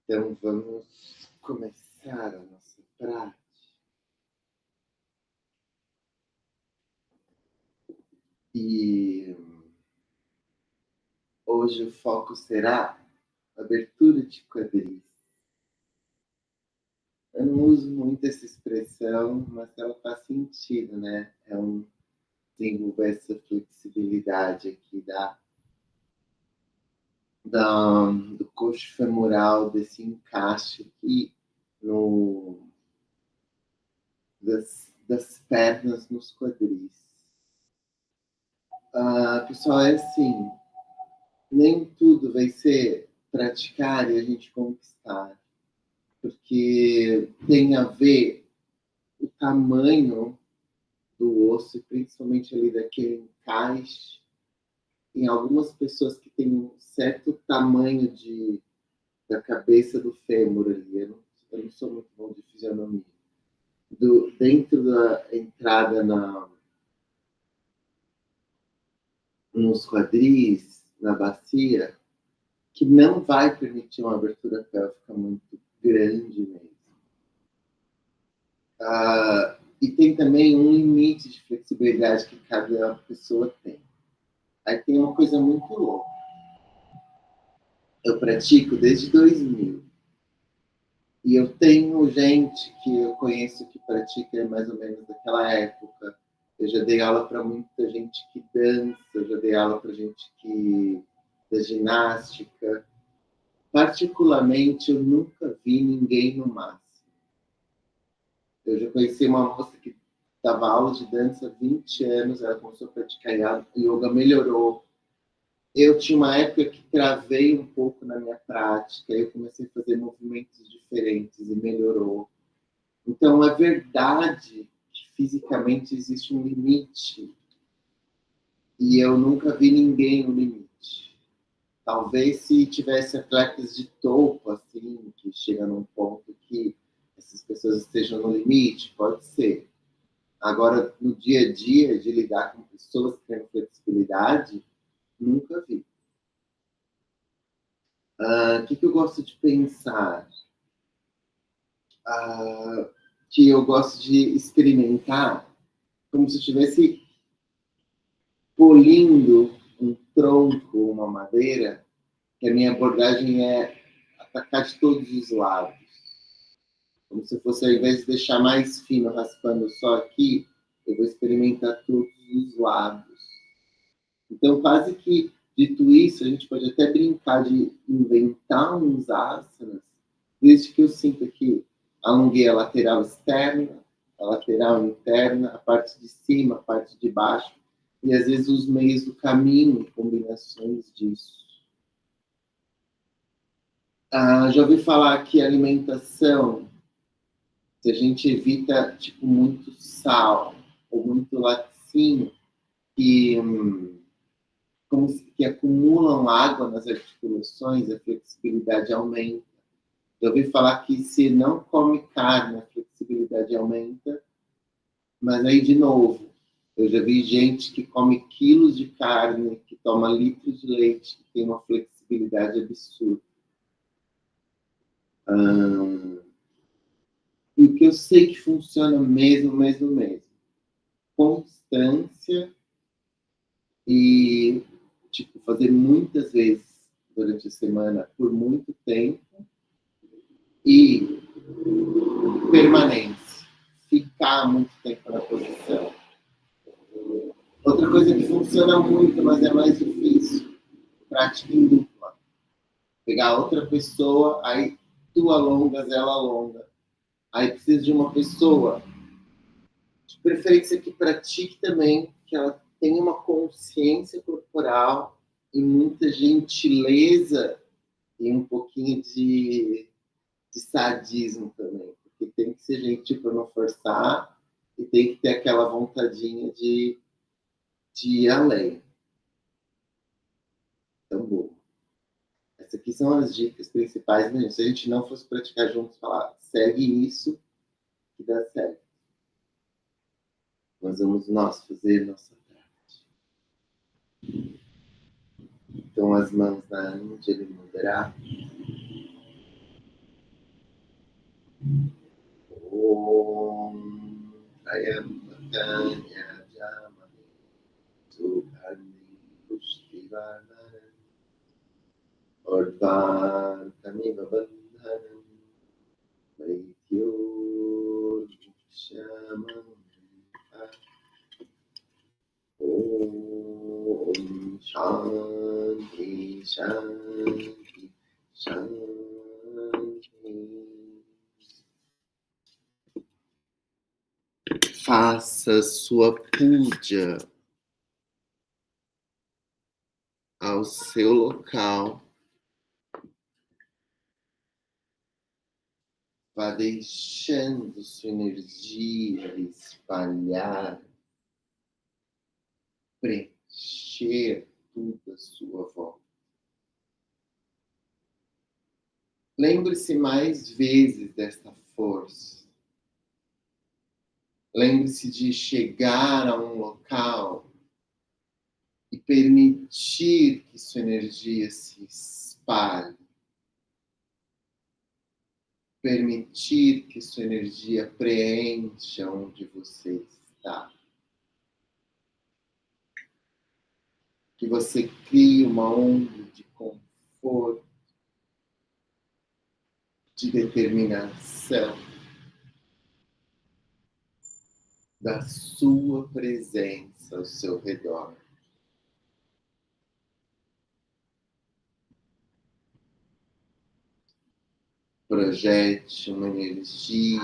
Então, vamos começar a nossa prática. E hoje o foco será abertura de quadris. Eu não uso muito essa expressão, mas ela faz sentido, né? Desenvolver essa flexibilidade aqui do coxo femoral, desse encaixe aqui das pernas nos quadris. Pessoal, é assim, nem tudo vai ser praticar e a gente conquistar, porque tem a ver o tamanho do osso, principalmente ali daquele encaixe. Tem algumas pessoas que têm um certo tamanho da cabeça do fêmur ali. Eu não sou muito bom de fisionomia. Dentro da entrada nos quadris, na bacia, que não vai permitir uma abertura pélvica muito grande mesmo. E tem também um limite de flexibilidade que cada pessoa tem. Aí tem uma coisa muito louca. Eu pratico desde 2000. E eu tenho gente que eu conheço que pratica mais ou menos daquela época. Eu já dei aula para muita gente que dança, eu já dei aula para gente da ginástica. Particularmente, eu nunca vi ninguém no máximo. Eu já conheci uma moça que dava aula de dança há 20 anos, ela começou a praticar yoga, melhorou. Eu tinha uma época que travei um pouco na minha prática, eu comecei a fazer movimentos diferentes e melhorou. Então, é verdade que fisicamente existe um limite e eu nunca vi ninguém no limite. Talvez se tivesse atletas de topo, assim, que chega num ponto que essas pessoas estejam no limite, pode ser. Agora, no dia a dia, de lidar com pessoas que têm flexibilidade, nunca vi. O que eu gosto de pensar? Que eu gosto de experimentar como se eu estivesse polindo um tronco, uma madeira, que a minha abordagem é atacar de todos os lados. Como se fosse, ao invés de deixar mais fino raspando só aqui, eu vou experimentar todos os lados. Então, quase que, dito isso, a gente pode até brincar de inventar uns asanas, desde que eu sinta que alonguei a lateral externa, a lateral interna, a parte de cima, a parte de baixo, e às vezes os meios do caminho, combinações disso. Já ouvi falar que a alimentação, se a gente evita tipo, muito sal ou muito laticínio, que acumulam água nas articulações, a flexibilidade aumenta. Eu ouvi falar que se não come carne, a flexibilidade aumenta, mas aí, de novo, eu já vi gente que come quilos de carne, que toma litros de leite, que tem uma flexibilidade absurda. E o que eu sei que funciona mesmo, constância e tipo, fazer muitas vezes durante a semana, por muito tempo, e permanência, ficar muito tempo na posição. Outra coisa que funciona muito, mas é mais difícil, prática em dupla. Pegar outra pessoa, aí tu alongas, ela alonga. Aí precisa de uma pessoa, de preferência que pratique também, que ela tenha uma consciência corporal e muita gentileza e um pouquinho de sadismo também. Porque tem que ser gentil para não forçar e tem que ter aquela vontadinha de ir além. Então, bom. Essas aqui são as dicas principais, né? Se a gente não fosse praticar juntos, falar, segue isso que dá certo. Nós vamos fazer nossa prática. Então, as mãos na Índia, ele moderar. Ayambakanya Jamani Sukhanni Pushtivanaram Ordvan Kamiva Bandhanam Maityo Shaman Om Shanti Shanti Shanti. Faça sua puja ao seu local. Vá deixando sua energia espalhar, preencher tudo à sua volta. Lembre-se mais vezes desta força. Lembre-se de chegar a um local e permitir que sua energia se espalhe. Permitir que sua energia preencha onde você está. Que você crie uma onda de conforto, de determinação, da sua presença ao seu redor. Projete uma energia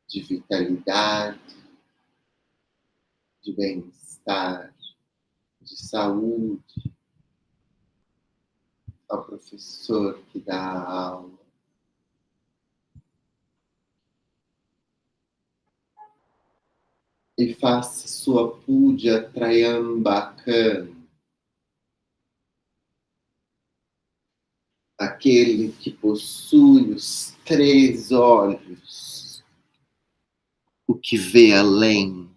de vitalidade, de bem-estar, de saúde ao professor que dá a aula. E faça sua puja Trayambakam, aquele que possui os 3 olhos, o que vê além,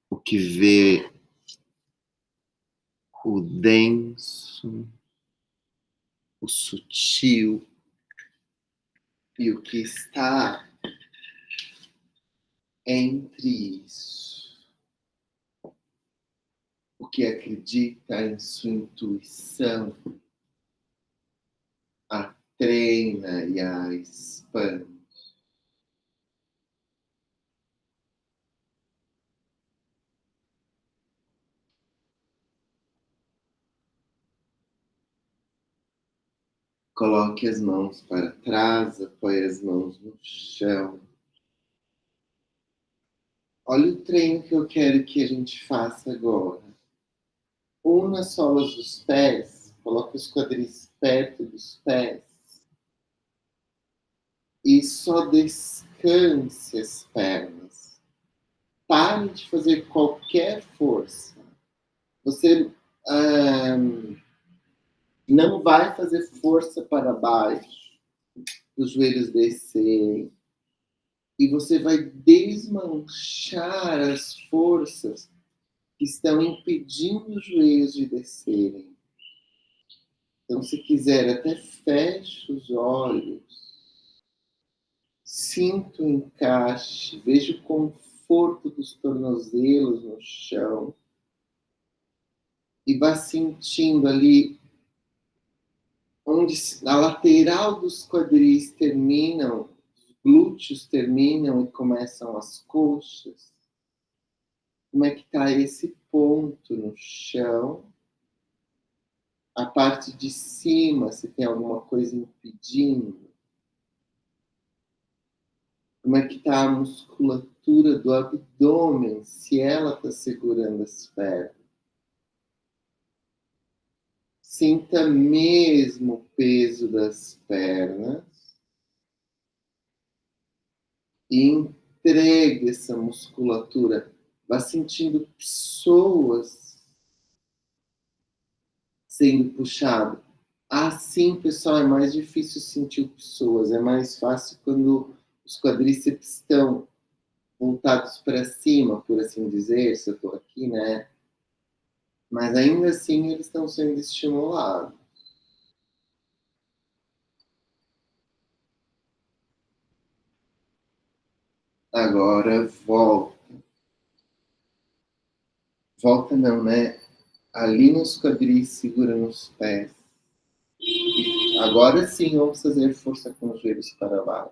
o que vê o denso, o sutil e o que está entre isso. O que acredita em sua intuição, a treina e a expande. Coloque as mãos para trás, apoie as mãos no chão. Olha o treino que eu quero que a gente faça agora. Una as solas dos pés, coloque os quadris perto dos pés. E só descanse as pernas. Pare de fazer qualquer força. Você não vai fazer força para baixo, os joelhos descerem. E você vai desmanchar as forças que estão impedindo os joelhos de descerem. Então, se quiser, até feche os olhos. Sinta o encaixe, veja o conforto dos tornozelos no chão. E vá sentindo ali onde a lateral dos quadris terminam, os glúteos terminam e começam as coxas. Como é que está esse ponto no chão? A parte de cima, se tem alguma coisa impedindo. Como é que está a musculatura do abdômen, se ela está segurando as pernas. Sinta mesmo o peso das pernas e entregue essa musculatura. Vá sentindo pessoas sendo puxado. Assim, pessoal, é mais difícil sentir pessoas. É mais fácil quando os quadríceps estão voltados para cima, por assim dizer, se eu estou aqui, né? Mas ainda assim eles estão sendo estimulados. Agora volta. Volta não, né? Alinha os quadris, segura nos pés. E agora sim, vamos fazer força com os joelhos para baixo.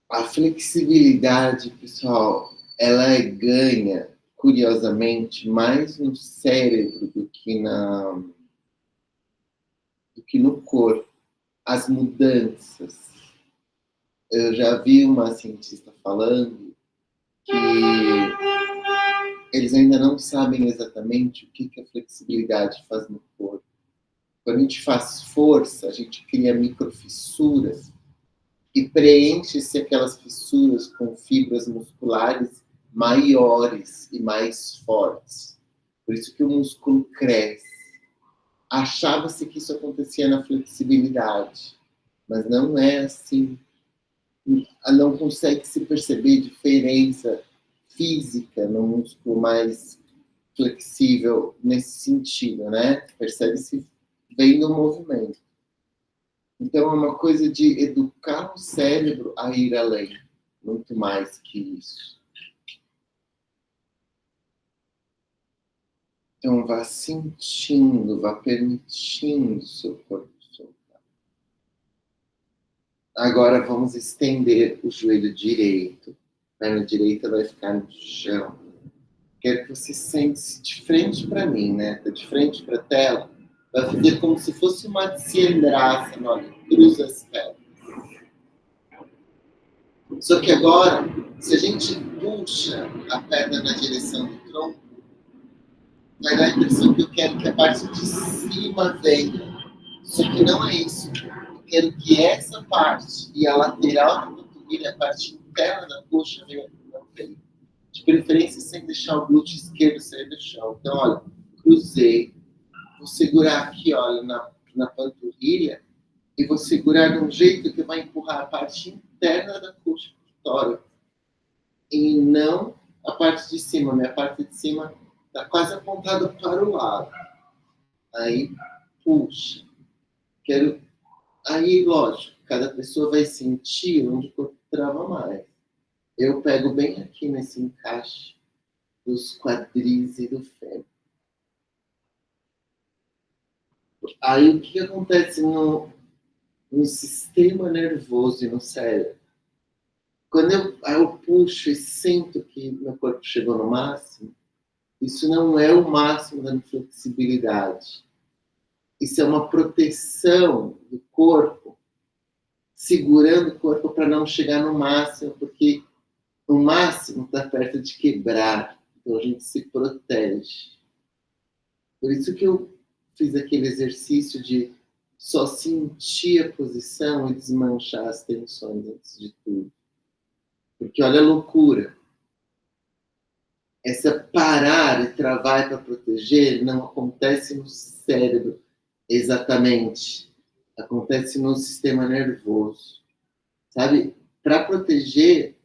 A flexibilidade, pessoal, ela é ganha, curiosamente, mais no cérebro do que no corpo. As mudanças. Eu já vi uma cientista falando que eles ainda não sabem exatamente o que a flexibilidade faz no corpo. Quando a gente faz força, a gente cria microfissuras e preenche-se aquelas fissuras com fibras musculares maiores e mais fortes. Por isso que o músculo cresce. Achava-se que isso acontecia na flexibilidade, mas não é assim. Não consegue se perceber diferença física no músculo mais flexível nesse sentido, né? Percebe-se vem do movimento. Então, é uma coisa de educar o cérebro a ir além, muito mais que isso. Então, vá sentindo, vá permitindo o seu corpo soltar. Agora, vamos estender o joelho direito. A perna direita vai ficar no chão. Quero que você sente-se de frente para mim, né? Tá de frente para a tela. Vai fazer como se fosse uma Tsendrasana, olha, cruza as pernas. Só que agora, se a gente puxa a perna na direção do tronco, vai dar a impressão que eu quero que a parte de cima venha. Só que não é isso. Eu quero que essa parte e a lateral da panturrilha, a parte interna da coxa, venha no peito. De preferência, sem deixar o glúteo esquerdo sair do chão. Então, olha, cruzei. Vou segurar aqui, olha, na panturrilha e vou segurar de um jeito que vai empurrar a parte interna da coxa para fora. E não a parte de cima. Minha parte de cima está quase apontada para o lado. Aí, puxa. Quero... Aí, lógico, cada pessoa vai sentir onde o corpo trava mais. Eu pego bem aqui nesse encaixe dos quadris e do fêmur. Aí, o que acontece no sistema nervoso e no cérebro? Quando eu puxo e sinto que meu corpo chegou no máximo, isso não é o máximo da flexibilidade. Isso é uma proteção do corpo, segurando o corpo para não chegar no máximo, porque o máximo está perto de quebrar. Então a gente se protege. Por isso que eu fiz aquele exercício de só sentir a posição e desmanchar as tensões antes de tudo. Porque olha a loucura. Essa parar e travar para proteger não acontece no cérebro exatamente. Acontece no sistema nervoso. Sabe? Para proteger,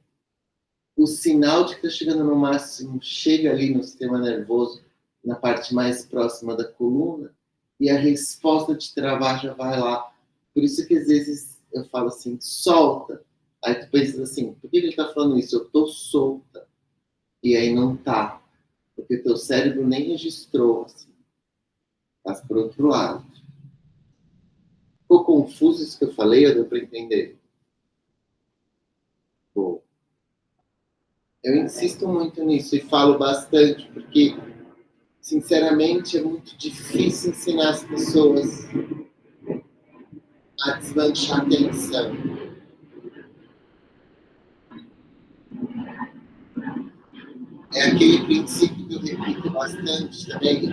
o sinal de que está chegando no máximo chega ali no sistema nervoso, na parte mais próxima da coluna, e a resposta de travar já vai lá. Por isso que às vezes eu falo assim, solta. Aí tu pensa assim, por que ele está falando isso? Eu estou solta. E aí não tá. Porque teu cérebro nem registrou. Assim. Mas por outro lado. Ficou confuso isso que eu falei ou deu para entender? Bom. Eu insisto muito nisso e falo bastante, porque, sinceramente, é muito difícil ensinar as pessoas a deslanchar a tensão. É aquele princípio que eu repito bastante também.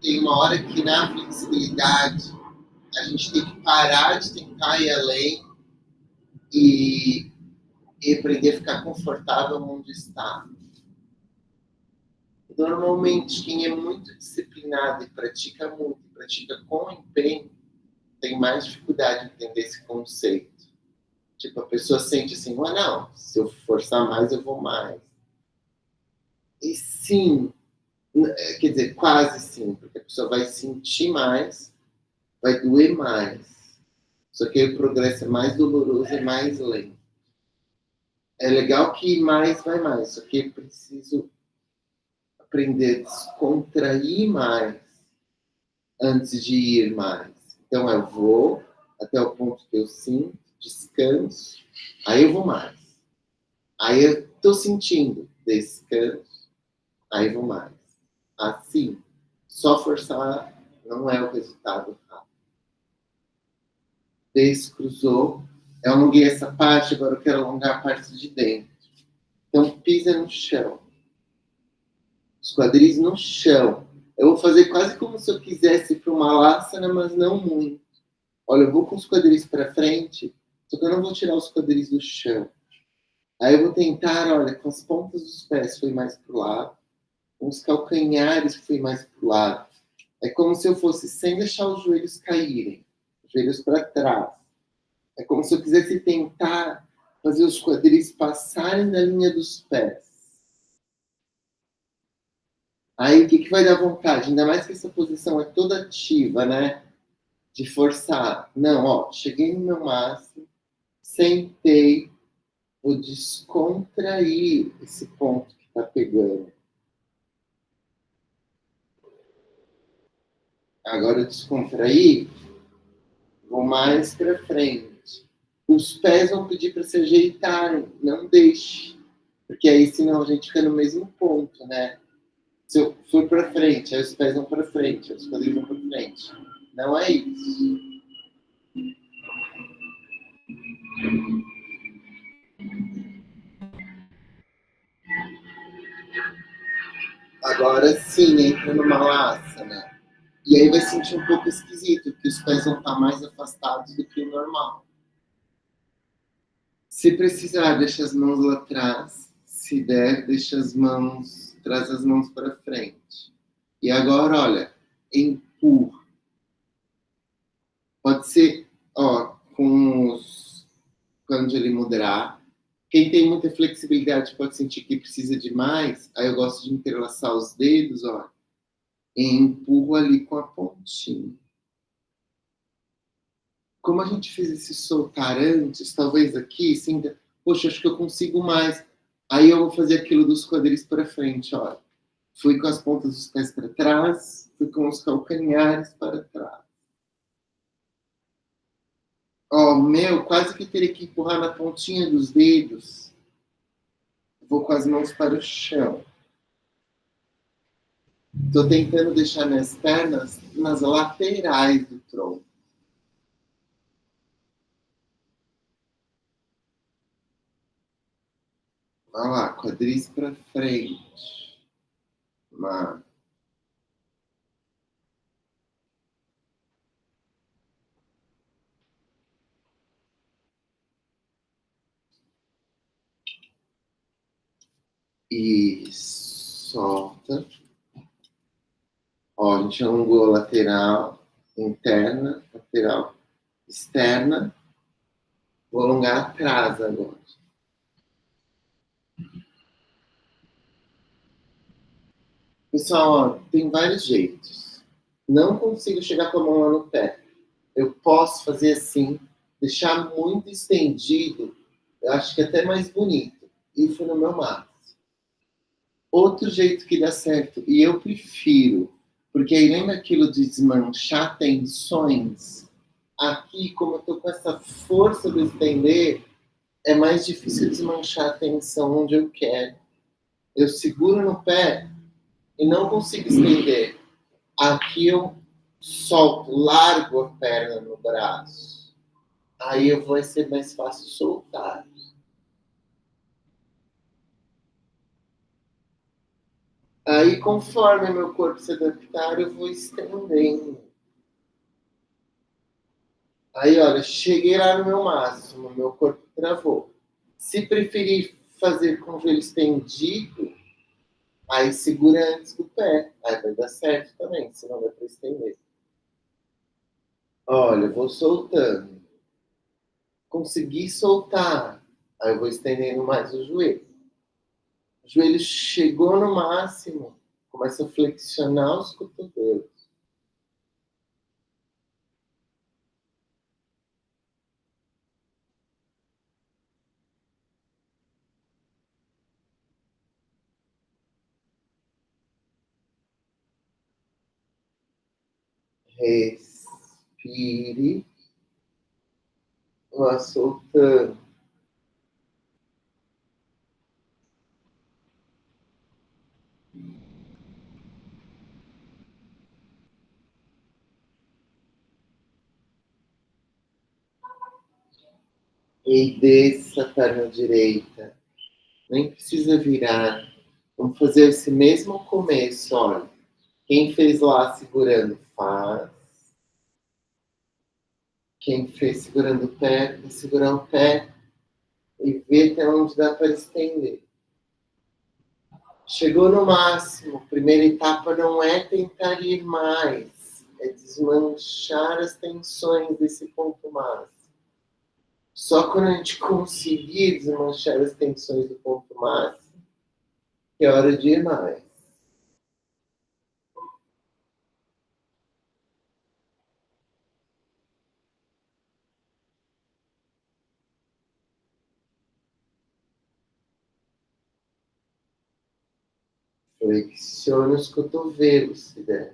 Tem uma hora que na flexibilidade a gente tem que parar de tentar ir além e aprender a ficar confortável onde está. Normalmente, quem é muito disciplinado e pratica muito, pratica com empenho, tem mais dificuldade de entender esse conceito. Tipo, a pessoa sente assim, não, se eu forçar mais, eu vou mais. E sim, quer dizer, quase sim, porque a pessoa vai sentir mais, vai doer mais. Só que aí o progresso é mais doloroso e mais lento. É legal que mais vai mais, só que eu preciso aprender a descontrair mais antes de ir mais. Então eu vou até o ponto que eu sinto, descanso, aí eu vou mais. Aí eu tô sentindo, descanso, aí vou mais. Assim, só forçar não é o resultado rápido. Descruzou, eu alonguei essa parte, agora eu quero alongar a parte de dentro. Então pisa no chão. Os quadris no chão. Eu vou fazer quase como se eu quisesse ir para uma laçana, mas não muito. Olha, eu vou com os quadris para frente, só que eu não vou tirar os quadris do chão. Aí eu vou tentar, olha, com as pontas dos pés fui mais para o lado, com os calcanhares fui mais para o lado. É como se eu fosse sem deixar os joelhos caírem, os joelhos para trás. É como se eu quisesse tentar fazer os quadris passarem da linha dos pés. Aí o que vai dar vontade? Ainda mais que essa posição é toda ativa, né? De forçar. Não, ó, cheguei no meu máximo, sentei, vou descontrair esse ponto que tá pegando. Agora eu descontraí, vou mais para frente. Os pés vão pedir para se ajeitarem, não deixe. Porque aí senão a gente fica no mesmo ponto, né? Se eu for para frente, aí os pés vão para frente, os quadris vão para frente. Não é isso. Agora sim, entra numa laçana. E aí vai sentir um pouco esquisito, porque os pés vão estar mais afastados do que o normal. Se precisar, deixa as mãos lá atrás. Se der, deixa as mãos, traz as mãos para frente. E agora, olha, empurra. Pode ser, ó, com os Kanjali Mudra. Quem tem muita flexibilidade pode sentir que precisa de mais. Aí eu gosto de entrelaçar os dedos, ó, e empurro ali com a pontinha. Como a gente fez esse soltar antes, talvez aqui, sinta, poxa, acho que eu consigo mais. Aí eu vou fazer aquilo dos quadris para frente, ó. Fui com as pontas dos pés para trás, fui com os calcanhares para trás. Ó, meu, quase que teria que empurrar na pontinha dos dedos. Vou com as mãos para o chão. Estou tentando deixar minhas pernas nas laterais do tronco. Olha lá, quadris para frente. Uma. E solta. Ó, a gente alongou lateral, interna, lateral, externa. Vou alongar atrás agora. Pessoal, ó, tem vários jeitos. Não consigo chegar com a mão lá no pé. Eu posso fazer assim, deixar muito estendido. Eu acho que é até mais bonito. E foi no meu máximo. Outro jeito que dá certo, e eu prefiro, porque aí lembra aquilo de desmanchar tensões? Aqui, como eu tô com essa força do estender, é mais difícil desmanchar a tensão onde eu quero. Eu seguro no pé e não consigo estender. Aqui eu solto, largo a perna no braço. Aí eu vou ser mais fácil soltar. Aí, conforme meu corpo se adaptar, eu vou estendendo. Aí, olha, cheguei lá no meu máximo, meu corpo travou. Se preferir fazer com o joelho estendido, aí segura antes do pé. Aí vai dar certo também, senão vai para estender. Olha, eu vou soltando. Consegui soltar. Aí eu vou estendendo mais o joelho. O joelho chegou no máximo. Começa a flexionar os cotovelos. Respire, vá soltando. E desça a perna direita. Nem precisa virar. Vamos fazer esse mesmo começo, olha. Quem fez lá segurando, faz. Quem fez segurando o pé, vai segurar o pé e ver até onde dá para estender. Chegou no máximo. Primeira etapa não é tentar ir mais, é desmanchar as tensões desse ponto máximo. Só quando a gente conseguir desmanchar as tensões do ponto máximo, que é hora de ir mais. Flexione os cotovelos, se der.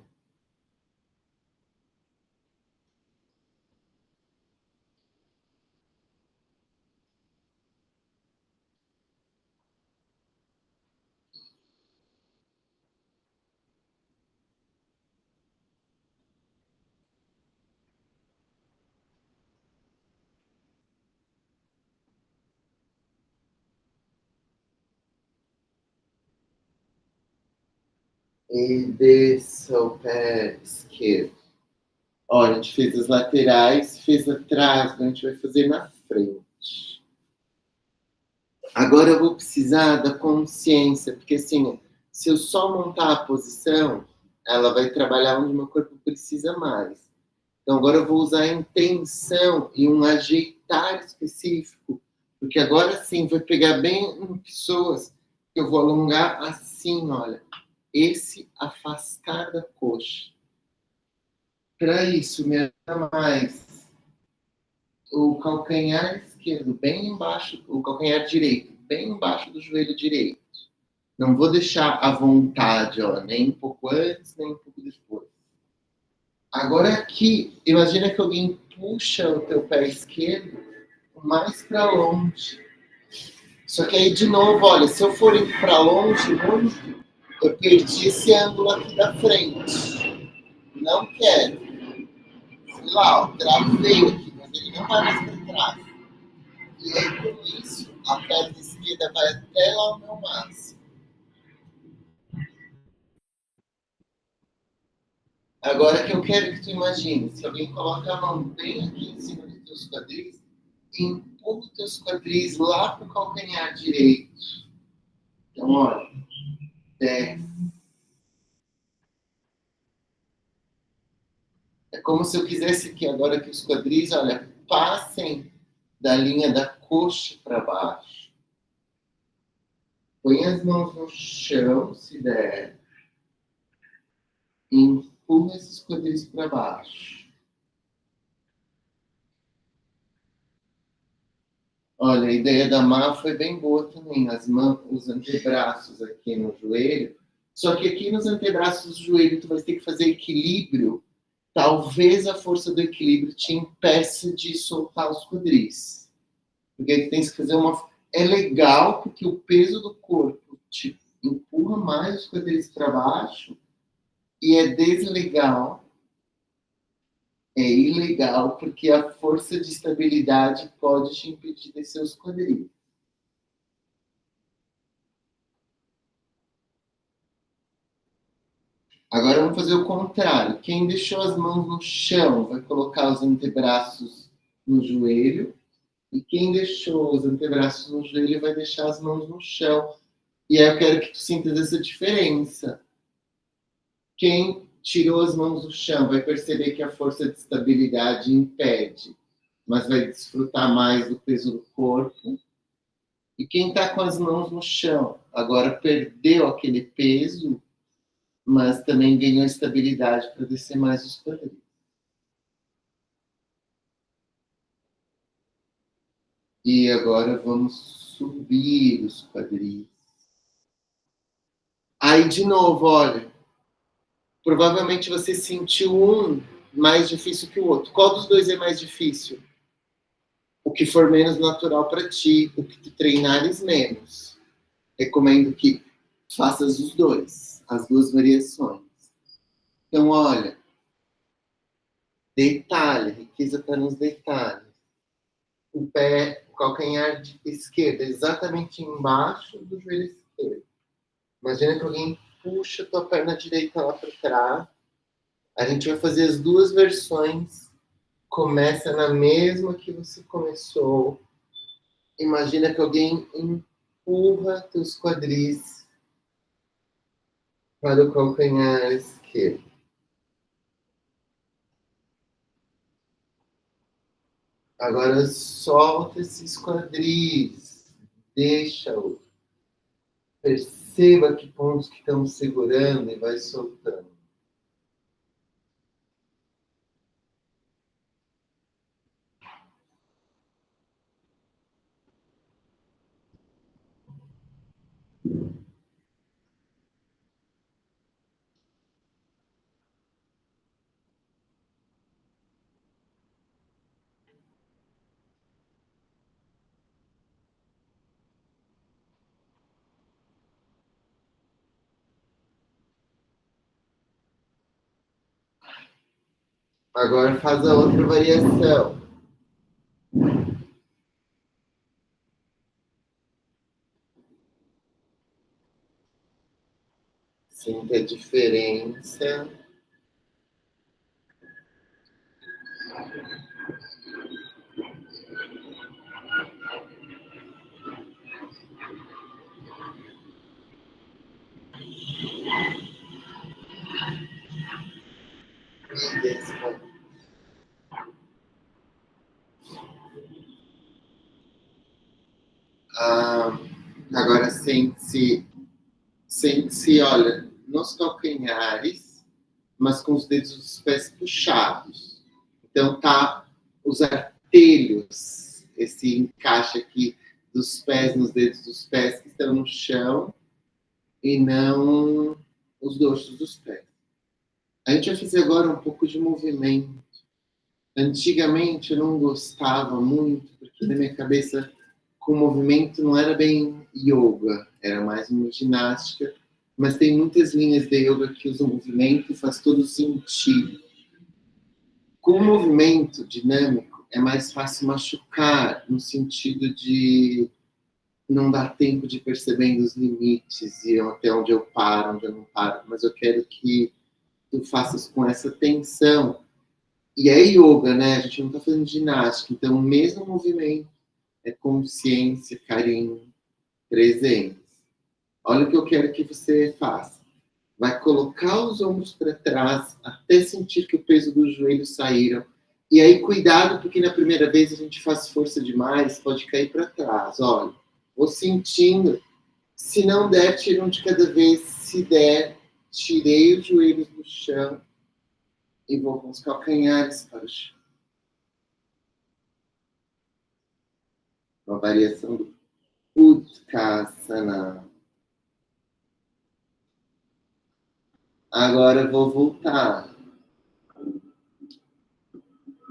E desça o pé esquerdo. Olha, a gente fez as laterais, fez atrás, a gente vai fazer na frente. Agora eu vou precisar da consciência, porque assim, se eu só montar a posição, ela vai trabalhar onde meu corpo precisa mais. Então agora eu vou usar a intenção e um ajeitar específico, porque agora sim vai pegar bem em pessoas que eu vou alongar assim, olha, esse afastar da coxa. Para isso, me ajuda mais o calcanhar esquerdo bem embaixo, o calcanhar direito bem embaixo do joelho direito. Não vou deixar à vontade, ó, nem um pouco antes, nem um pouco depois. Agora aqui, imagina que alguém puxa o teu pé esquerdo mais para longe. Só que aí, de novo, olha, se eu for ir para longe muito, eu perdi esse ângulo aqui da frente. Não quero. Sei lá, ó, travei aqui, mas ele não vai mais para trás. E aí, com isso, a perna esquerda vai até lá o meu máximo. Agora que eu quero que tu imagine, se alguém coloca a mão bem aqui em cima dos teus quadris, empurra os teus quadris lá para o calcanhar direito. Então, olha, desce. É como se eu quisesse que agora que os quadris, olha, passem da linha da coxa para baixo. Põe as mãos no chão, se der. E empurra esses quadris para baixo. Olha, a ideia da Má foi bem boa também. As mãos, os antebraços aqui no joelho. Só que aqui nos antebraços do joelho tu vai ter que fazer equilíbrio. Talvez a força do equilíbrio te impeça de soltar os quadris. Porque aí tu tens que fazer uma... É legal porque o peso do corpo te empurra mais os quadris para baixo. E é deslegal, é ilegal, porque a força de estabilidade pode te impedir de descer os quadris. Agora vamos fazer o contrário. Quem deixou as mãos no chão vai colocar os antebraços no joelho. E quem deixou os antebraços no joelho vai deixar as mãos no chão. E aí eu quero que tu sintas essa diferença. Quem tirou as mãos do chão vai perceber que a força de estabilidade impede, mas vai desfrutar mais do peso do corpo. E quem está com as mãos no chão agora perdeu aquele peso, mas também ganhou estabilidade para descer mais os quadris. E agora vamos subir os quadris. Aí, de novo, olha. Provavelmente você sentiu um mais difícil que o outro. Qual dos dois é mais difícil? O que for menos natural para ti, o que tu treinares menos. Recomendo que faças os dois, as duas variações. Então, olha, detalhe, riqueza está nos detalhes. O pé, o calcanhar esquerdo, exatamente embaixo do joelho esquerdo. Imagina que alguém puxa a tua perna direita lá para trás. A gente vai fazer as duas versões. Começa na mesma que você começou. Imagina que alguém empurra teus quadris para o calcanhar esquerdo. Agora solta esses quadris. Deixa-o. Perceba que pontos que estão segurando e vai soltando. Agora faz a outra variação. Sinta a diferença. Agora sente-se, olha, nos calcanhares, mas com os dedos dos pés puxados. Então tá os artelhos, esse encaixe aqui dos pés nos dedos dos pés que estão no chão e não os dorsos dos pés. A gente vai fazer agora um pouco de movimento. Antigamente eu não gostava muito, porque na minha cabeça com o movimento não era bem yoga, era mais uma ginástica, mas tem muitas linhas de yoga que usam movimento e faz todo sentido. Com o movimento dinâmico é mais fácil machucar, no sentido de não dar tempo de perceber os limites e até onde eu paro, onde eu não paro, mas eu quero que tu faças com essa tensão. E é yoga, né? A gente não está fazendo ginástica, então o mesmo movimento é consciência, carinho, presença. Olha o que eu quero que você faça. Vai colocar os ombros para trás até sentir que o peso dos joelhos saíram. E aí, cuidado, porque na primeira vez a gente faz força demais, pode cair para trás. Olha, vou sentindo. Se não der, tira um de cada vez. Se der, tirei os joelhos do chão e vou com os calcanhares para o chão. Uma variação do Utkatasana. Agora eu vou voltar.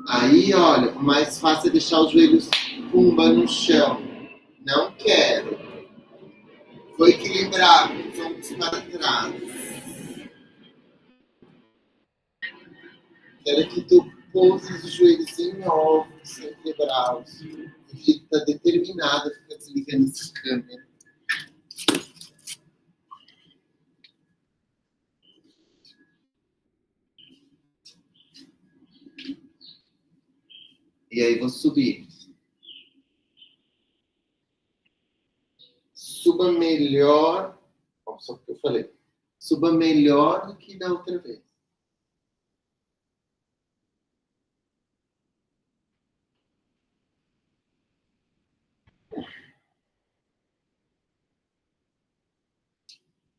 Aí, olha, o mais fácil é deixar os joelhos pumba no chão. Não quero. Vou equilibrar com os ombros para trás. Quero que tu pouse os joelhos em ombros, sem quebrá-los. E fica determinado a ficar desligando essa câmera. E aí vou subir. Suba melhor. Só que eu falei. Suba melhor do que da outra vez.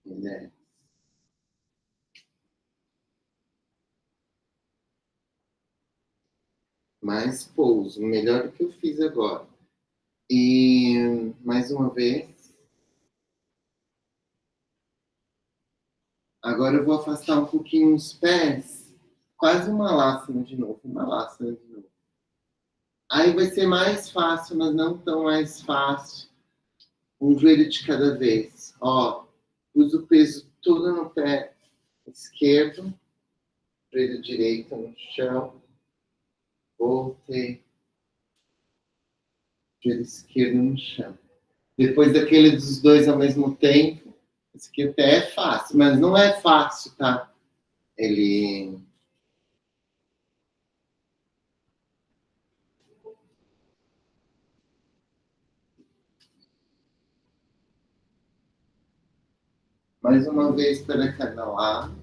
Né? Mais pouso. Melhor do que eu fiz agora. E mais uma vez. Agora eu vou afastar um pouquinho os pés, quase uma lástima de novo, uma lástima de novo. Aí vai ser mais fácil, mas não tão mais fácil. Um joelho de cada vez. Ó, usa o peso todo no pé esquerdo, joelho direito no chão. Voltei. Joelho esquerdo no chão. Depois daquele dos dois ao mesmo tempo, esse aqui até é fácil, mas não é fácil, tá? Ele... Mais uma vez para cada lado.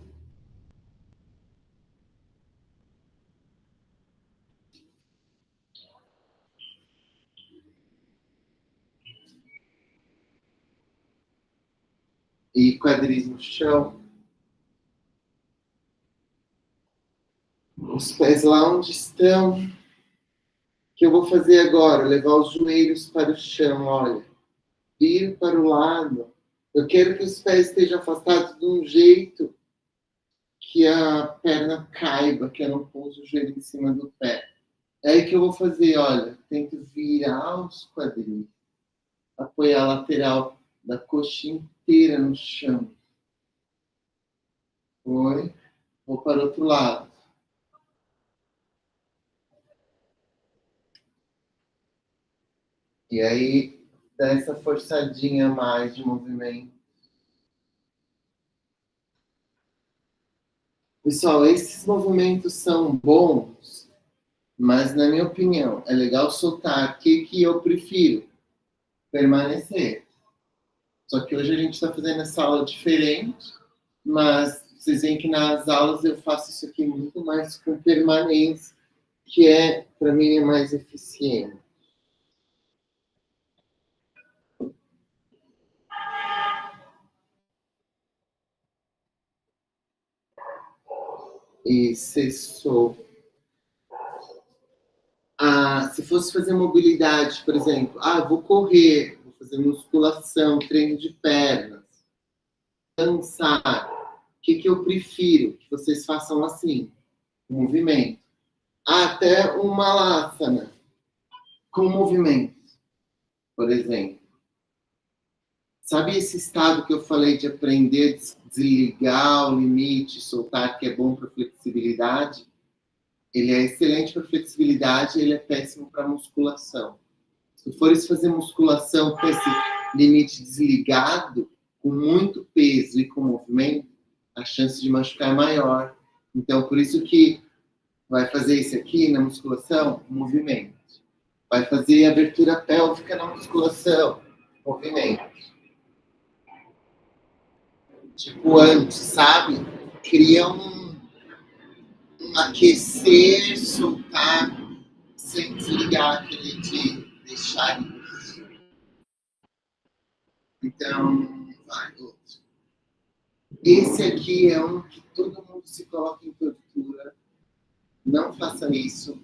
E quadris no chão. Os pés lá onde estão. O que eu vou fazer agora? Levar os joelhos para o chão, olha. Vir para o lado. Eu quero que os pés estejam afastados de um jeito que a perna caiba, que eu não pouso o joelho em cima do pé. É aí que eu vou fazer, olha. Tento virar os quadris. Apoiar a lateral da coxa inteira no chão. Foi. Vou para o outro lado. E aí, dá essa forçadinha a mais de movimento. Pessoal, esses movimentos são bons, mas, na minha opinião, é legal soltar. O que eu prefiro? Permanecer. Só que hoje a gente está fazendo essa aula diferente, mas vocês veem que nas aulas eu faço isso aqui muito mais com permanência, que é, para mim, é mais eficiente. E cessou. Se fosse fazer mobilidade, por exemplo, vou correr, vou fazer musculação, treino de pernas, dançar. O que eu prefiro? Que vocês façam assim, movimento. Até uma lassana, com movimento, por exemplo. Sabe esse estado que eu falei de aprender a desligar o limite, soltar, que é bom para flexibilidade? Ele é excelente para flexibilidade, ele é péssimo para musculação. Se fores fazer musculação com esse limite desligado, com muito peso e com movimento, a chance de machucar é maior. Então, por isso que vai fazer isso aqui na musculação, movimento. Vai fazer abertura pélvica na musculação, movimento. Tipo antes, sabe? Cria um aquecer, soltar, sem desligar aquele de deixar isso. Então, vai, outro. Esse aqui é um que todo mundo se coloca em tortura. Não faça isso,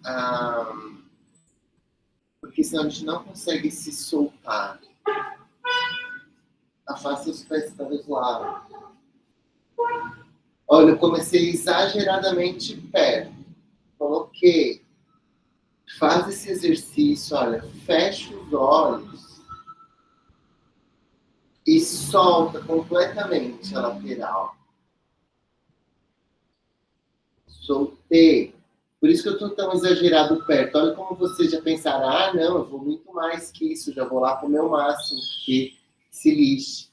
porque senão a gente não consegue se soltar. Afasta os pés para os lados. Olha, eu comecei exageradamente perto. Coloquei. Faz esse exercício, olha, fecha os olhos e solta completamente a lateral. Soltei. Por isso que eu estou tão exagerado perto. Olha como vocês já pensaram, não, eu vou muito mais que isso, já vou lá para o meu máximo, porque se lixe.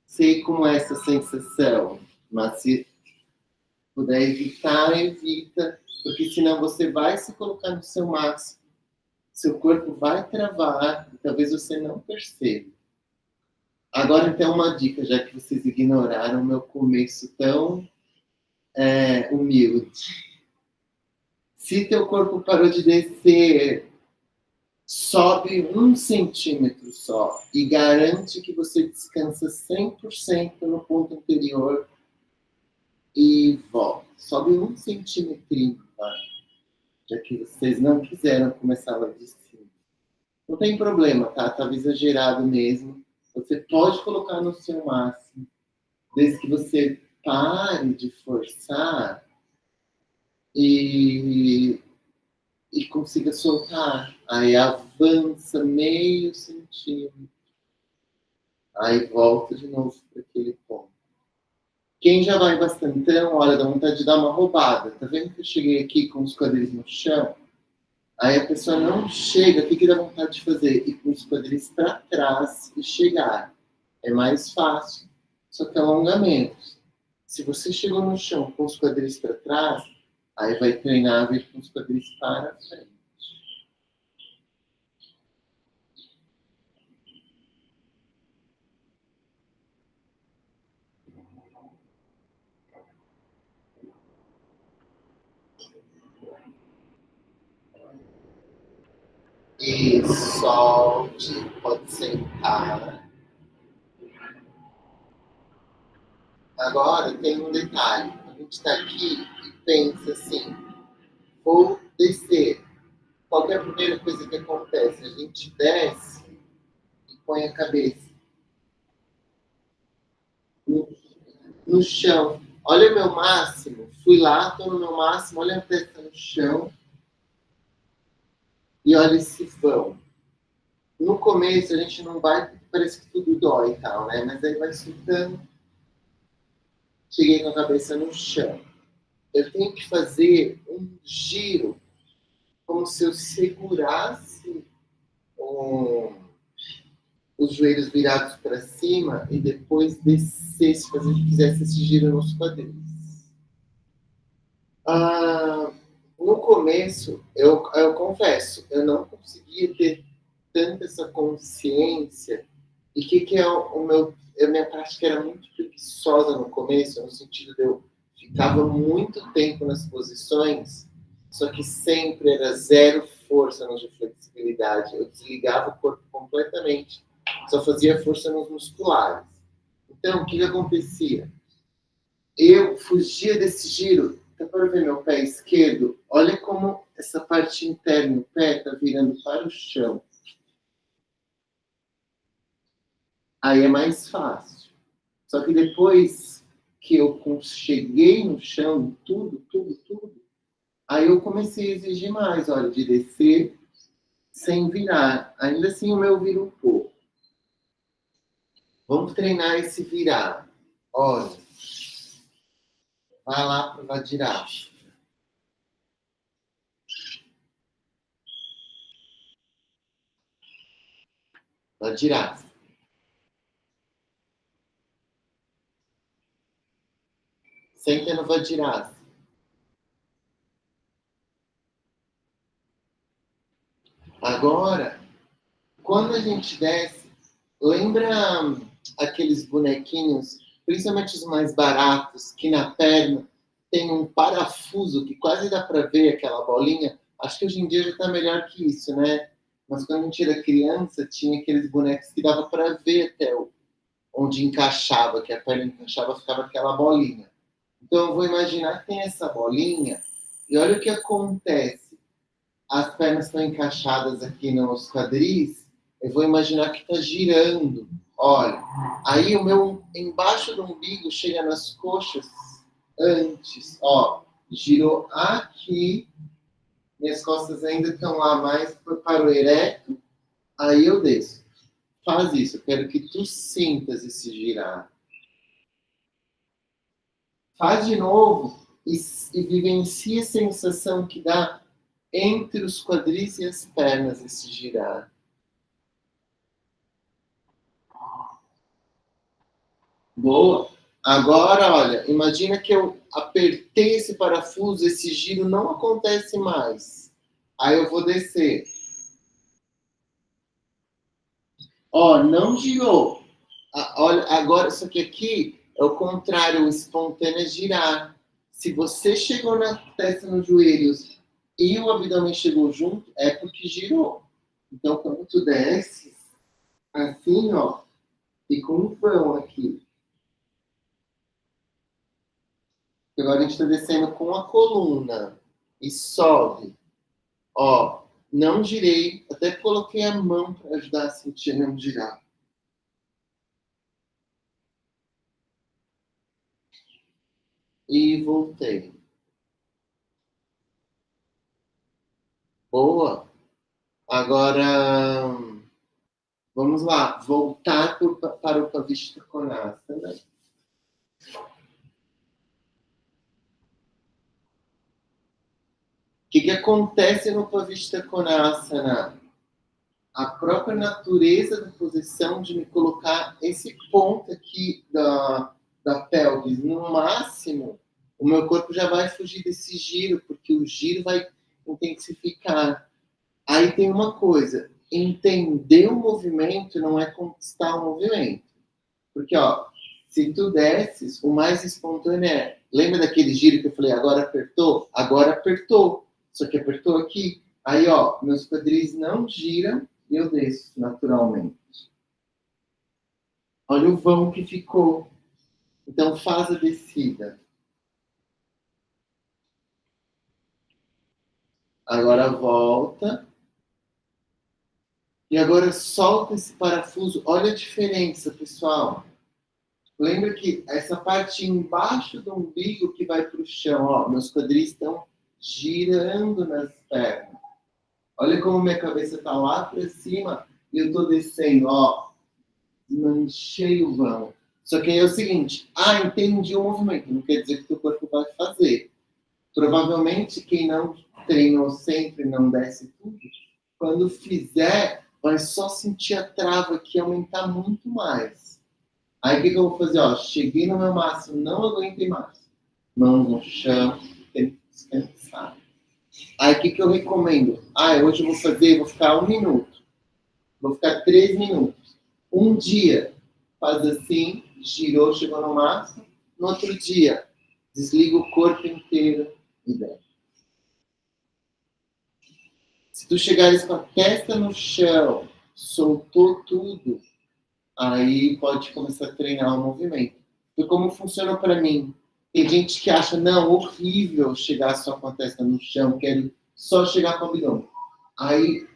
Sei como é essa sensação, mas se puder evitar, evita, porque senão você vai se colocar no seu máximo, seu corpo vai travar e talvez você não perceba. Agora, então, uma dica, já que vocês ignoraram o meu começo tão humilde. Se teu corpo parou de descer, sobe 1 centímetro só e garante que você descansa 100% no ponto anterior e volta. Sobe 1 centímetro, tá? Já que vocês não quiseram começar lá de cima. Não tem problema, tá? Estava exagerado mesmo. Você pode colocar no seu máximo, desde que você pare de forçar e consiga soltar. Aí avança meio centímetro. Aí volta de novo para aquele ponto. Quem já vai bastantão, olha, dá vontade de dar uma roubada. Tá vendo que eu cheguei aqui com os quadris no chão? Aí a pessoa não chega, o que dá vontade de fazer? Ir com os quadris para trás e chegar. É mais fácil, só que alongamento. Se você chegou no chão com os quadris para trás, aí vai treinar a vir com os quadris para frente. E solte, pode sentar. Agora tem um detalhe. A gente está aqui e pensa assim, vou descer. Qual é a primeira coisa que acontece? A gente desce e põe a cabeça no, no chão. Olha o meu máximo. Fui lá, estou no meu máximo. Olha a testa no chão. E olha esse vão. No começo a gente não vai, parece que tudo dói e tal, né? Mas aí vai soltando. Cheguei com a cabeça no chão. Eu tenho que fazer um giro, como se eu segurasse os joelhos virados para cima e depois descesse, fizesse esse giro nos quadris. Ah, no começo, eu confesso, eu não conseguia ter tanta essa consciência. E o que é o meu. A minha prática era muito preguiçosa no começo, no sentido de eu ficava muito tempo nas posições, só que sempre era zero força de flexibilidade. Eu desligava o corpo completamente, só fazia força nos musculares. Então, o que acontecia? Eu fugia desse giro. Dá para ver meu pé esquerdo? Olha como essa parte interna do pé está virando para o chão. Aí é mais fácil. Só que depois que eu cheguei no chão, tudo, aí eu comecei a exigir mais, olha, de descer sem virar. Ainda assim o meu vira um pouco. Vamos treinar esse virar. Olha, vai lá para o Vajrasana. Vajrasana. Senta no Vajrasana. Agora, quando a gente desce, lembra aqueles bonequinhos, principalmente os mais baratos, que na perna tem um parafuso que quase dá para ver aquela bolinha? Acho que hoje em dia já está melhor que isso, né? Mas quando a gente era criança, tinha aqueles bonecos que dava para ver até onde encaixava, que a perna encaixava, ficava aquela bolinha. Então eu vou imaginar que tem essa bolinha e olha o que acontece. As pernas estão encaixadas aqui nos quadris, eu vou imaginar que está girando. Olha, aí o meu embaixo do umbigo chega nas coxas antes. Ó, girou aqui, minhas costas ainda estão lá mais para o ereto, aí eu desço. Faz isso, eu quero que tu sintas esse girar. Faz de novo e vivencie a sensação que dá entre os quadris e as pernas esse girar. Boa. Agora, olha, imagina que eu apertei esse parafuso, esse giro não acontece mais. Aí eu vou descer. Ó, não girou. Olha, agora isso aqui é o contrário, o espontâneo é girar. Se você chegou na testa nos joelhos e o abdômen chegou junto, é porque girou. Então, quando tu desce, assim, ó, fica um vão aqui. Agora a gente está descendo com a coluna e sobe. Ó, não girei, até coloquei a mão para ajudar a sentir não girar. E voltei. Boa. Agora, vamos lá. Voltar para o Pavishta Konasana. O que acontece no Pavishta Konasana? A própria natureza da posição de me colocar esse ponto aqui da pelvis no máximo, o meu corpo já vai fugir desse giro, porque o giro vai intensificar. Aí tem uma coisa, entender o movimento não é conquistar o movimento. Porque, ó, se tu desces, o mais espontâneo é... Lembra daquele giro que eu falei, agora apertou? Agora apertou. Só que apertou aqui. Aí, ó, meus quadris não giram e eu desço naturalmente. Olha o vão que ficou. Então, faz a descida. Agora volta. E agora solta esse parafuso. Olha a diferença, pessoal. Lembra que essa parte embaixo do umbigo que vai para o chão, ó, meus quadris estão girando nas pernas. Olha como minha cabeça está lá para cima e eu estou descendo, ó, manchei o vão. Só que aí é o seguinte, entendi o movimento, não quer dizer que o teu corpo vai fazer. Provavelmente quem não treinou sempre, não desce tudo, quando fizer, vai só sentir a trava aqui aumentar muito mais. Aí o que eu vou fazer? Ó, cheguei no meu máximo, não aguentei mais. Mãos no chão, tem que descansar. Aí o que eu recomendo? Hoje eu vou ficar 1 minuto. Vou ficar 3 minutos. Um dia, faz assim, girou, chegou no máximo. No outro dia, desliga o corpo inteiro e desce. Se tu chegares com a testa no chão, soltou tudo, aí pode começar a treinar o movimento. E como funciona para mim? Tem gente que acha, não, horrível chegar só com a testa no chão, quero só chegar com o abdômen. Aí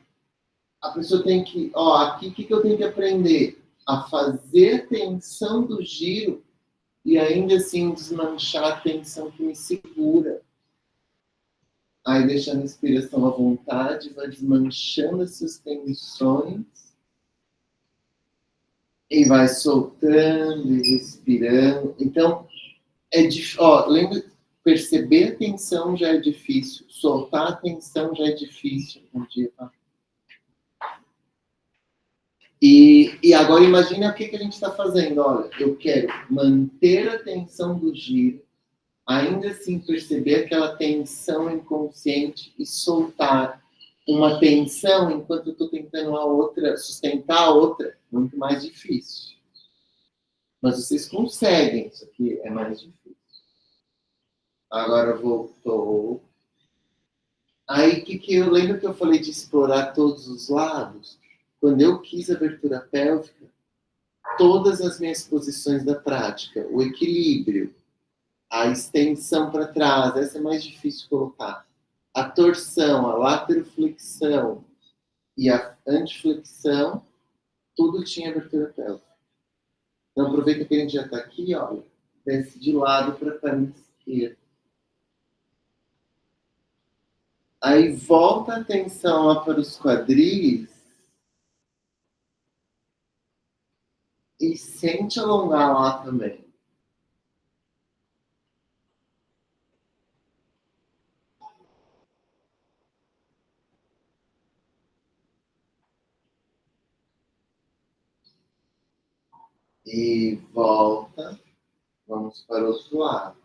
a pessoa tem que, aqui o que eu tenho que aprender? A fazer tensão do giro e ainda assim desmanchar a tensão que me segura. Aí deixa a respiração à vontade, vai desmanchando essas tensões e vai soltando e respirando. Então, é difícil. Lembra, perceber a tensão já é difícil, soltar a tensão já é difícil um dia, tá? E agora imagina o que a gente está fazendo. Olha, eu quero manter a tensão do giro, ainda assim perceber aquela tensão inconsciente e soltar uma tensão enquanto eu estou tentando sustentar a outra, muito mais difícil. Mas vocês conseguem, isso aqui é mais difícil. Agora voltou. Aí que eu lembro que eu falei de explorar todos os lados? Quando eu quis abertura pélvica, todas as minhas posições da prática, o equilíbrio, a extensão para trás, essa é mais difícil colocar. A torção, a lateroflexão e a antiflexão, tudo tinha abertura pélvica. Então aproveita que a gente já está aqui, olha, desce de lado para a perna esquerda. Aí volta a atenção lá para os quadris e sente alongar lá também. E volta. Vamos para o outro lado.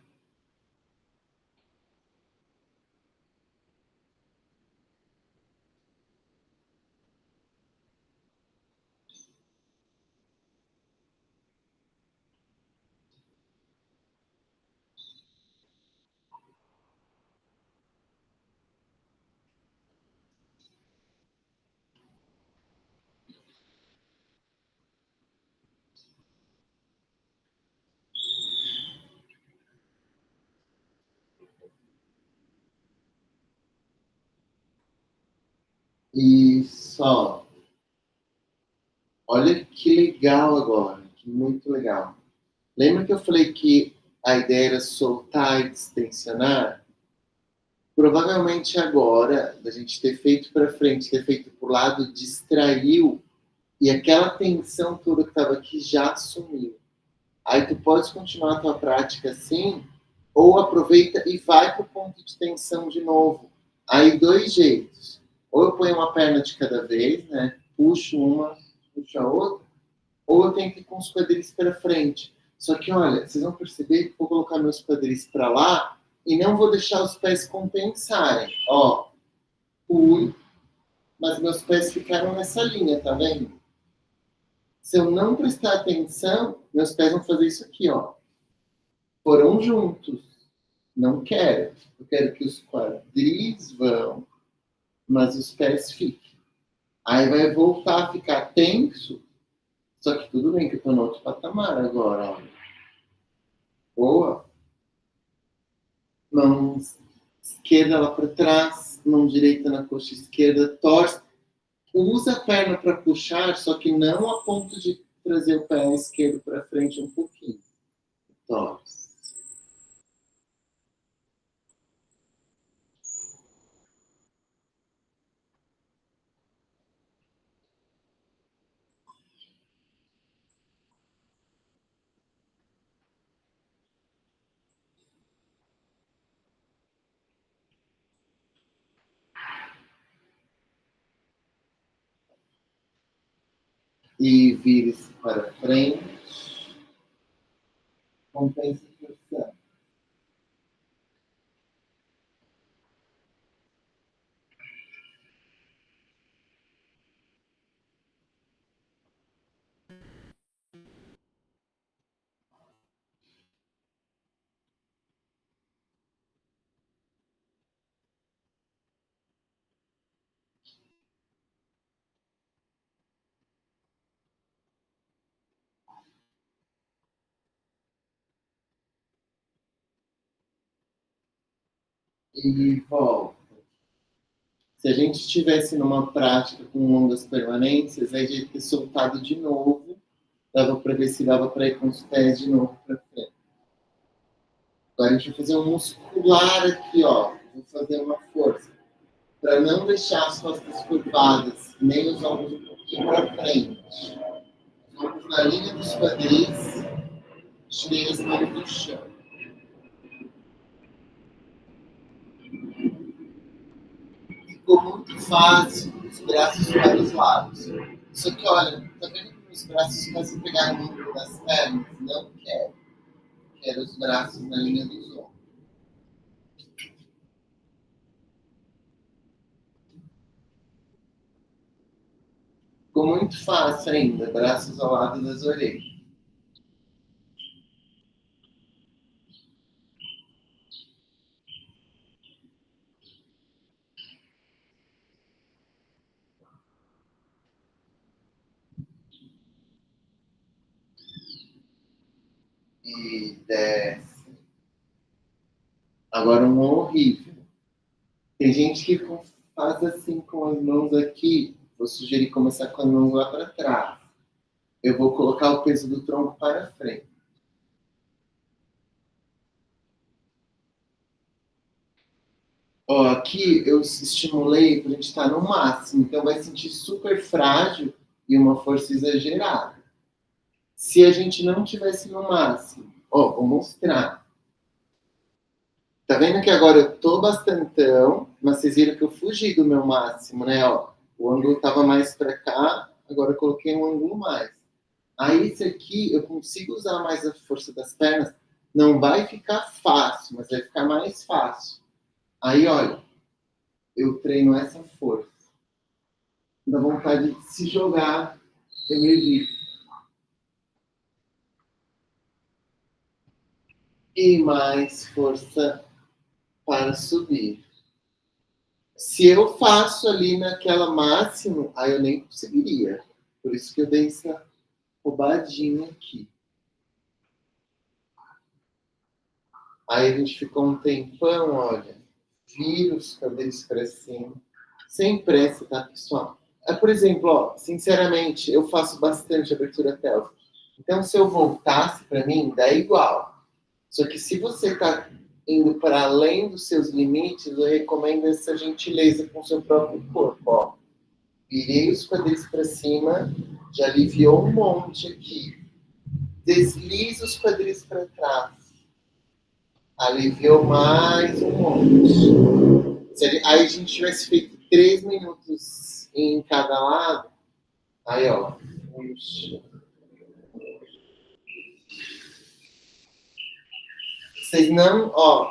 E só. Olha que legal agora. Que muito legal. Lembra que eu falei que a ideia era soltar e distensionar? Provavelmente agora, da gente ter feito para frente, ter feito para o lado, distraiu e aquela tensão toda que estava aqui já sumiu. Aí tu pode continuar a tua prática assim, ou aproveita e vai para o ponto de tensão de novo. Aí 2 jeitos. Ou eu ponho uma perna de cada vez, né? Puxo uma, puxo a outra, ou eu tenho que ir com os quadris para frente. Só que, olha, vocês vão perceber que vou colocar meus quadris para lá e não vou deixar os pés compensarem. Ó, fui, mas meus pés ficaram nessa linha, tá vendo? Se eu não prestar atenção, meus pés vão fazer isso aqui, ó. Foram juntos. Não quero. Eu quero que os quadris vão, mas os pés fiquem. Aí vai voltar a ficar tenso, só que tudo bem que eu tô no outro patamar agora, ó. Boa. Mão esquerda lá para trás, mão direita na coxa esquerda, torce. Usa a perna para puxar, só que não a ponto de trazer o pé esquerdo para frente um pouquinho. Torce. E vire-se para frente. Compensa a força. E volta. Se a gente estivesse numa prática com longas permanências, aí a gente ter soltado de novo, dava para ver se dava para ir com os pés de novo para frente. Agora a gente vai fazer um muscular aqui, ó. Vou fazer uma força. Para não deixar as costas curvadas, nem os ombros um pouquinho para frente. Os ombros na linha dos quadris, tirei as mãos do chão. Ficou muito fácil os braços para os lados. Só que, olha, tá vendo que os braços quase pegaram muito das pernas? Não quero. Quero os braços na linha dos ombros. Ficou muito fácil ainda, braços ao lado das orelhas. E desce. Agora um horrível. Tem gente que faz assim com as mãos aqui. Vou sugerir começar com as mãos lá para trás. Eu vou colocar o peso do tronco para frente. Ó, aqui eu estimulei para a gente estar no máximo. Então vai sentir super frágil e uma força exagerada. Se a gente não tivesse no máximo, ó, vou mostrar. Tá vendo que agora eu tô bastantão, mas vocês viram que eu fugi do meu máximo, né? Ó, o ângulo tava mais para cá, agora eu coloquei um ângulo mais. Aí esse aqui eu consigo usar mais a força das pernas. Não vai ficar fácil, mas vai ficar mais fácil. Aí, olha, eu treino essa força. Dá vontade de se jogar, eu me evito. E mais força para subir. Se eu faço ali naquela máxima, aí eu nem conseguiria. Por isso que eu dei essa roubadinha aqui. Aí a gente ficou um tempão, olha, vira os cabelos para cima, sem pressa, tá, pessoal? Por exemplo, ó, sinceramente, eu faço bastante abertura pélvica. Então, se eu voltasse para mim, dá igual. Só que se você tá indo para além dos seus limites, eu recomendo essa gentileza com o seu próprio corpo. Ó. Virei os quadris para cima, já aliviou um monte aqui. Desliza os quadris para trás. Aliviou mais um monte. Aí a gente tivesse feito 3 minutos em cada lado, aí ó. Vocês não, ó,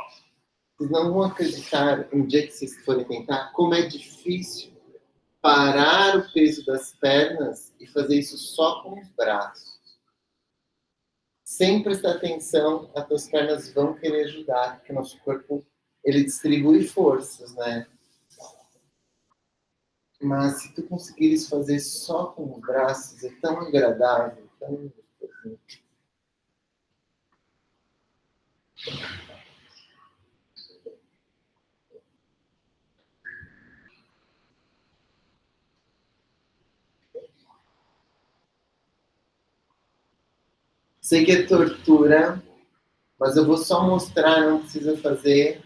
vocês não vão acreditar um dia que vocês forem tentar como é difícil parar o peso das pernas e fazer isso só com os braços. Sem prestar atenção, as tuas pernas vão querer ajudar, porque o nosso corpo ele distribui forças, né? Mas se tu conseguires fazer só com os braços, é tão agradável, tão... Sei que é tortura, mas eu vou só mostrar, não precisa fazer.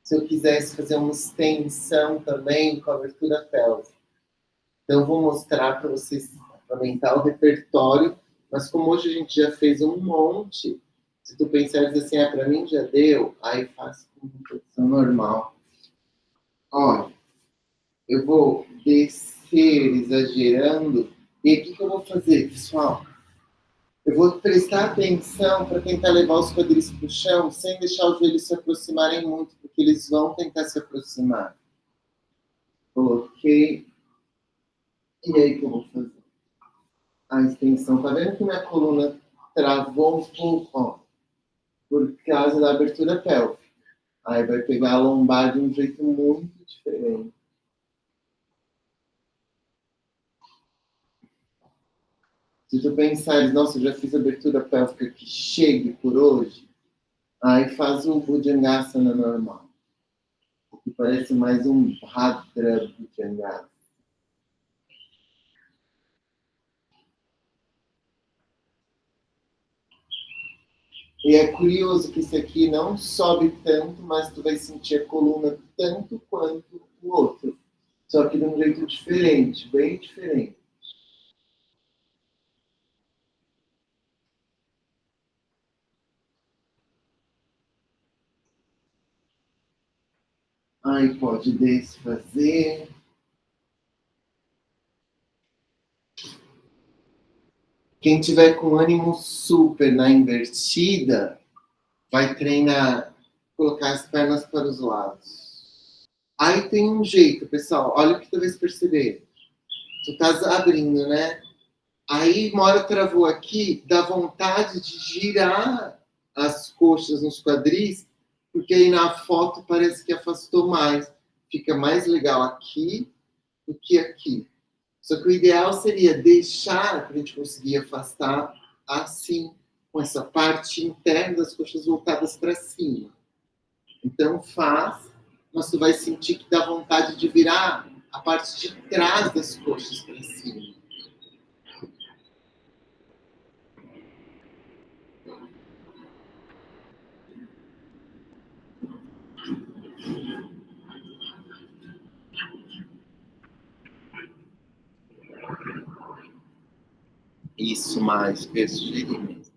Se eu quisesse fazer uma extensão também com abertura pélvica. Então, eu vou mostrar para vocês aumentar o repertório, mas como hoje a gente já fez um monte, se tu pensares assim, para mim já deu, aí faço com posição normal. Olha, eu vou descer exagerando, e o que eu vou fazer, pessoal? Eu vou prestar atenção para tentar levar os quadris para o chão sem deixar os joelhos se aproximarem muito, porque eles vão tentar se aproximar. Coloquei. E aí que eu vou fazer? A extensão. Tá vendo que minha coluna travou um pouco, ó, por causa da abertura pélvica. Aí vai pegar a lombar de um jeito muito diferente. Se tu pensares, nossa, eu já fiz abertura pélvica que chegue por hoje, aí faz o Bhujangasana normal. Que parece mais um Bhadra Bhujangasana. E é curioso que esse aqui não sobe tanto, mas tu vai sentir a coluna tanto quanto o outro. Só que de um jeito diferente, bem diferente. Aí pode desfazer. Quem tiver com ânimo super na invertida, vai treinar, colocar as pernas para os lados. Aí tem um jeito, pessoal, olha o que tu vais perceber. Tu estás abrindo, né? Aí, uma hora travou aqui, dá vontade de girar as coxas nos quadris, porque aí na foto parece que afastou mais. Fica mais legal aqui do que aqui. Só que o ideal seria deixar para a gente conseguir afastar assim, com essa parte interna das coxas voltadas para cima. Então faz, mas tu vai sentir que dá vontade de virar a parte de trás das coxas para cima. Isso mais, sugerir mesmo.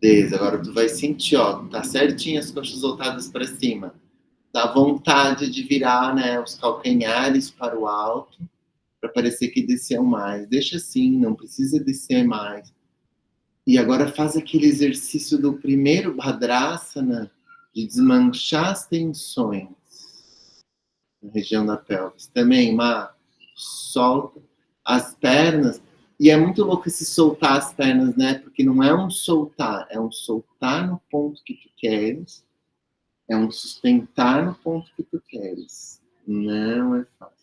Beleza, agora tu vai sentir, ó, tá certinho as coxas voltadas para cima. Dá vontade de virar, né, os calcanhares para o alto, para parecer que desceu mais. Deixa assim, não precisa descer mais. E agora faz aquele exercício do primeiro Bhadrasana, de desmanchar as tensões na região da pelvis. Também, solta as pernas. E é muito louco esse soltar as pernas, né? Porque não é um soltar, é um soltar no ponto que tu queres, é um sustentar no ponto que tu queres. Não é fácil.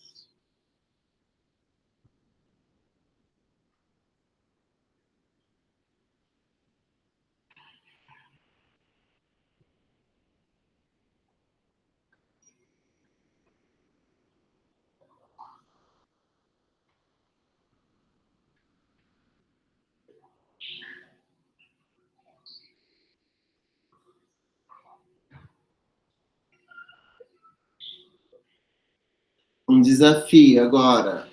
desafio agora,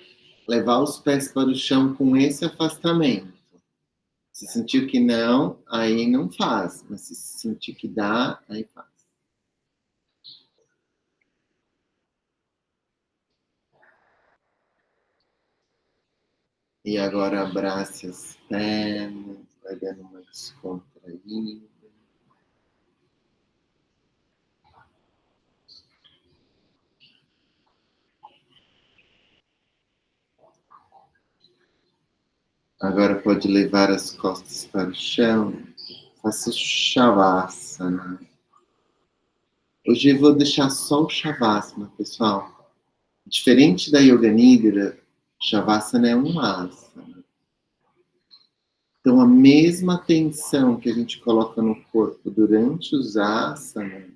levar os pés para o chão com esse afastamento. Se sentir que não, aí não faz. Mas se sentir que dá, aí faz. E agora abrace as pernas, vai dando uma descontraída. Agora pode levar as costas para o chão. Faça o Shavasana. Hoje eu vou deixar só o Shavasana, pessoal. Diferente da Yoga Nidra, Shavasana é um asana. Então, a mesma tensão que a gente coloca no corpo durante os asanas,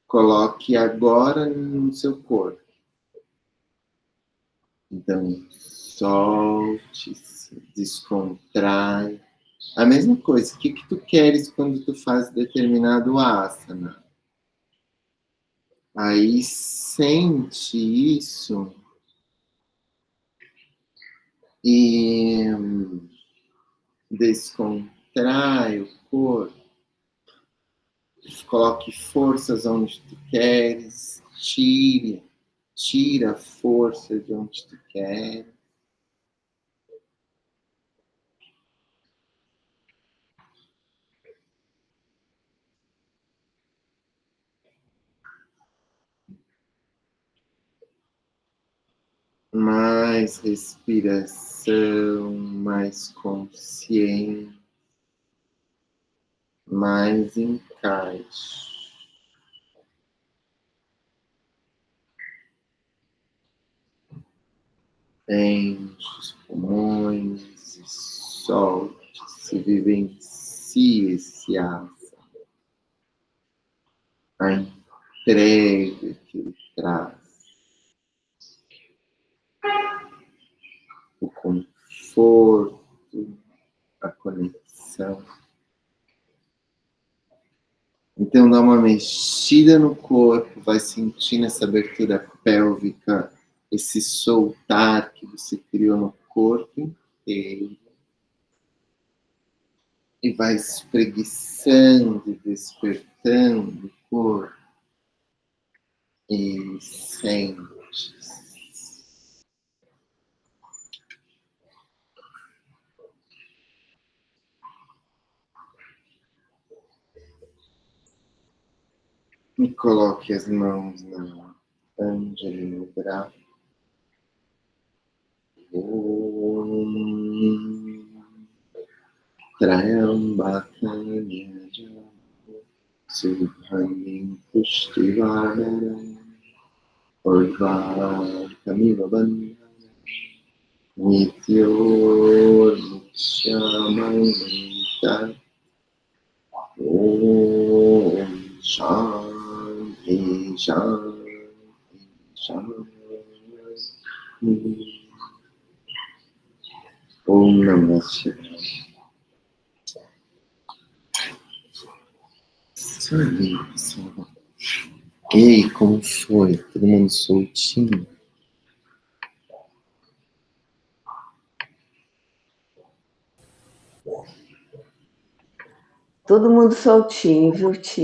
coloque agora no seu corpo. Então, solte-se, descontrai. A mesma coisa, o que tu queres quando tu faz determinado asana? Aí sente isso e descontrai o corpo. Coloque forças onde tu queres, tira a força de onde tu quer. Mais respiração, mais consciência, mais encaixe. Enche os pulmões e solte, se vivencie esse asana. A entrega que ele traz. O conforto, a conexão. Então dá uma mexida no corpo, vai sentindo essa abertura pélvica, esse soltar que você criou no corpo inteiro. E vai espreguiçando e despertando o corpo. E sente. E coloque as mãos na Anjali no braço. Trayambakam Yajam Subhamim Pushtivaranam Urvarkamila Bandhanam Nityor Mukshamayita Om Shanti Shanti Shanti Om Namah Shivaya. Isso aí, pessoal. E aí, como foi? Todo mundo soltinho? Todo mundo soltinho, viu, Tia?